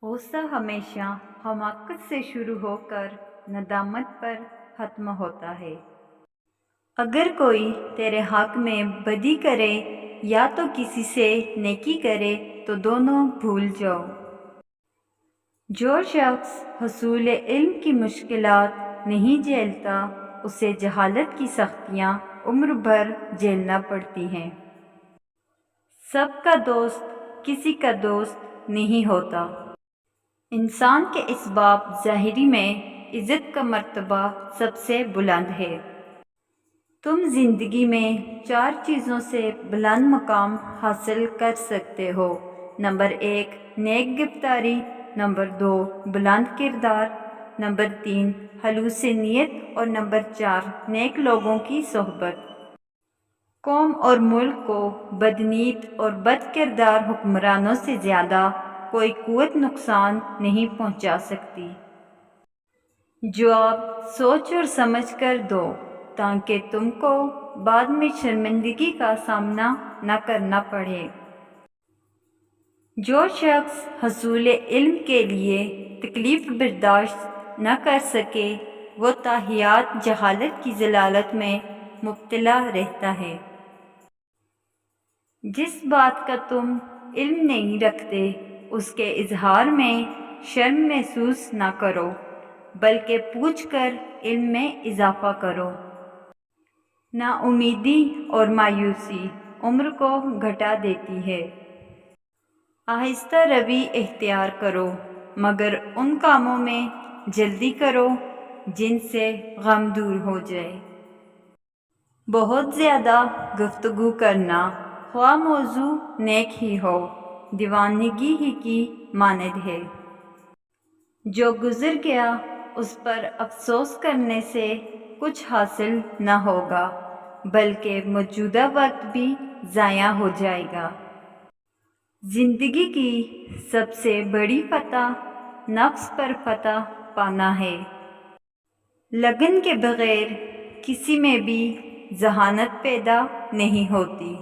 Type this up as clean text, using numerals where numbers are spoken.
غصہ ہمیشہ حماقت سے شروع ہو کر ندامت پر ختم ہوتا ہے۔ اگر کوئی تیرے حق میں بدی کرے یا تو کسی سے نیکی کرے تو دونوں بھول جاؤ۔ جو شخص حصول علم کی مشکلات نہیں جھیلتا اسے جہالت کی سختیاں عمر بھر جھیلنا پڑتی ہیں۔ سب کا دوست کسی کا دوست نہیں ہوتا۔ انسان کے اسباب ظاہری میں عزت کا مرتبہ سب سے بلند ہے۔ تم زندگی میں 4 چیزوں سے بلند مقام حاصل کر سکتے ہو۔ نمبر 1 نیک گفتاری، نمبر 2 بلند کردار، نمبر 3 خلوص نیت اور نمبر 4 نیک لوگوں کی صحبت۔ قوم اور ملک کو بدنیت اور بد کردار حکمرانوں سے زیادہ کوئی قوت نقصان نہیں پہنچا سکتی۔ جواب سوچ اور سمجھ کر دو تاکہ تم کو بعد میں شرمندگی کا سامنا نہ کرنا پڑے۔ جو شخص حصول علم کے لیے تکلیف برداشت نہ کر سکے وہ تا حیات جہالت کی ضلالت میں مبتلا رہتا ہے۔ جس بات کا تم علم نہیں رکھتے اس کے اظہار میں شرم محسوس نہ کرو بلکہ پوچھ کر علم میں اضافہ کرو۔ نا امیدی اور مایوسی عمر کو گھٹا دیتی ہے۔ آہستہ روی اختیار کرو مگر ان کاموں میں جلدی کرو جن سے غم دور ہو جائے۔ بہت زیادہ گفتگو کرنا خواہ موضوع نیک ہی ہو دیوانگی ہی کی مانند ہے۔ جو گزر گیا اس پر افسوس کرنے سے کچھ حاصل نہ ہوگا بلکہ موجودہ وقت بھی ضائع ہو جائے گا۔ زندگی کی سب سے بڑی فتح نفس پر فتح پانا ہے۔ لگن کے بغیر کسی میں بھی ذہانت پیدا نہیں ہوتی۔